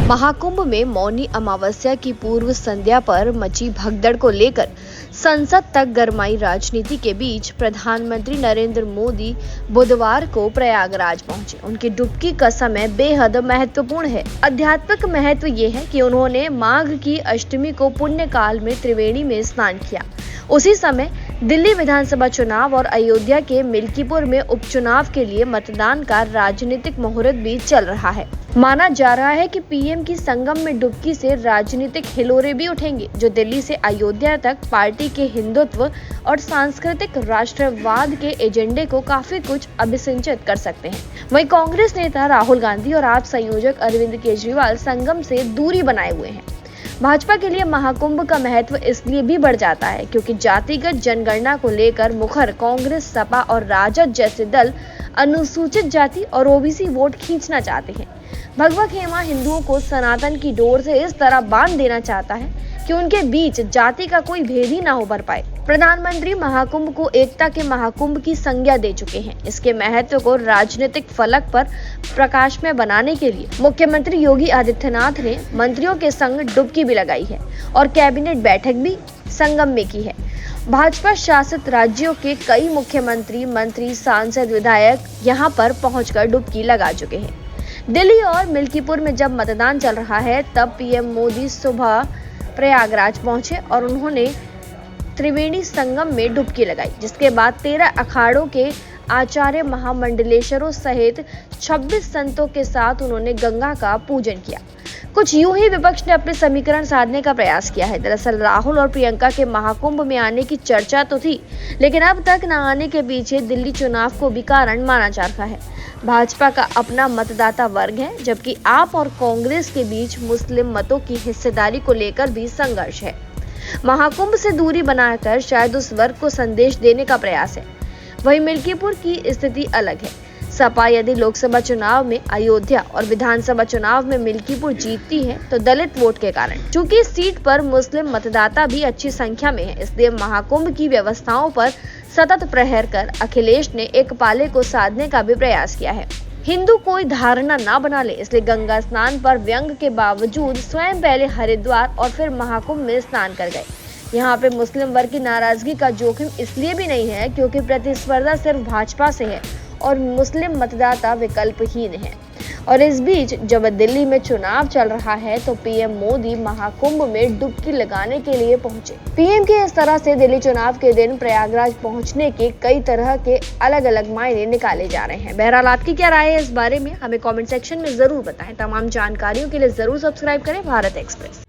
महाकुंभ में मौनी अमावस्या की पूर्व संध्या पर मची भगदड़ को लेकर संसद तक गरमाई राजनीति के बीच प्रधानमंत्री नरेंद्र मोदी बुधवार को प्रयागराज पहुंचे। उनकी डुबकी का समय बेहद महत्वपूर्ण है। आध्यात्मिक महत्व ये है कि उन्होंने माघ की अष्टमी को पुण्य काल में त्रिवेणी में स्नान किया। उसी समय दिल्ली विधानसभा चुनाव और अयोध्या के मिल्कीपुर में उपचुनाव के लिए मतदान का राजनीतिक मुहूर्त भी चल रहा है। माना जा रहा है कि पीएम की संगम में डुबकी से राजनीतिक हिलोरे भी उठेंगे, जो दिल्ली से अयोध्या तक पार्टी के हिंदुत्व और सांस्कृतिक राष्ट्रवाद के एजेंडे को काफी कुछ अभिसिंचित कर सकते हैं। वहीं कांग्रेस नेता राहुल गांधी और आप संयोजक अरविंद केजरीवाल संगम से दूरी बनाए हुए हैं। भाजपा के लिए महाकुंभ का महत्व इसलिए भी बढ़ जाता है क्योंकि जातिगत जनगणना को लेकर मुखर कांग्रेस, सपा और राजद जैसे दल अनुसूचित जाति और ओबीसी वोट खींचना चाहते हैं। भगवा खेमा हिंदुओं को सनातन की डोर से इस तरह बांध देना चाहता है कि उनके बीच जाति का कोई भेद ही ना उभर पाए। प्रधानमंत्री महाकुंभ को एकता के महाकुंभ की संज्ञा दे चुके हैं। इसके महत्व को राजनीतिक फलक पर प्रकाश में बनाने के लिए मुख्यमंत्री योगी आदित्यनाथ ने मंत्रियों के संग डुबकी भी लगाई है और कैबिनेट बैठक भी संगम में की है। भाजपा शासित राज्यों के कई मुख्यमंत्री, मंत्री, सांसद, विधायक यहां पर पहुंचकर डुबकी लगा चुके हैं। दिल्ली और मिल्कीपुर में जब मतदान चल रहा है, तब पीएम मोदी सुबह प्रयागराज पहुंचे और उन्होंने त्रिवेणी संगम में डुबकी लगाई, जिसके बाद 13 अखाड़ों के आचार्य, महामंडलेश्वरों सहित 26 संतों के साथ उन्होंने गंगा का पूजन किया। कुछ यूं ही विपक्ष ने अपने समीकरण साधने का प्रयास किया है। दरअसल राहुल और प्रियंका के महाकुंभ में आने की चर्चा तो थी, लेकिन अब तक न आने के पीछे दिल्ली चुनाव को भी कारण माना जा रहा है। भाजपा का अपना मतदाता वर्ग है, जबकि आप और कांग्रेस के बीच मुस्लिम मतों की हिस्सेदारी को लेकर भी संघर्ष है। महाकुंभ से दूरी बनाकर शायद उस वर्ग को संदेश देने का प्रयास है। वहीं मिल्कीपुर की स्थिति अलग है। सपा यदि लोकसभा चुनाव में अयोध्या और विधानसभा चुनाव में मिल्कीपुर जीतती है तो दलित वोट के कारण, चूंकि इस सीट पर मुस्लिम मतदाता भी अच्छी संख्या में है, इसलिए महाकुंभ की व्यवस्थाओं पर सतत प्रहर कर अखिलेश ने एक पाले को साधने का भी प्रयास किया है। हिंदू कोई धारणा ना बना ले, इसलिए गंगा स्नान पर व्यंग के बावजूद स्वयं पहले हरिद्वार और फिर महाकुंभ में स्नान कर गए। यहाँ पे मुस्लिम वर्ग की नाराजगी का जोखिम इसलिए भी नहीं है क्योंकि प्रतिस्पर्धा सिर्फ भाजपा से है और मुस्लिम मतदाता विकल्पहीन है। और इस बीच जब दिल्ली में चुनाव चल रहा है तो पीएम मोदी महाकुंभ में डुबकी लगाने के लिए पहुंचे। पीएम के इस तरह से दिल्ली चुनाव के दिन प्रयागराज पहुंचने के कई तरह के अलग अलग मायने निकाले जा रहे हैं। बहरहाल आपकी क्या राय है इस बारे में, हमें कमेंट सेक्शन में जरूर बताएं। तमाम जानकारियों के लिए जरूर सब्सक्राइब करें भारत एक्सप्रेस।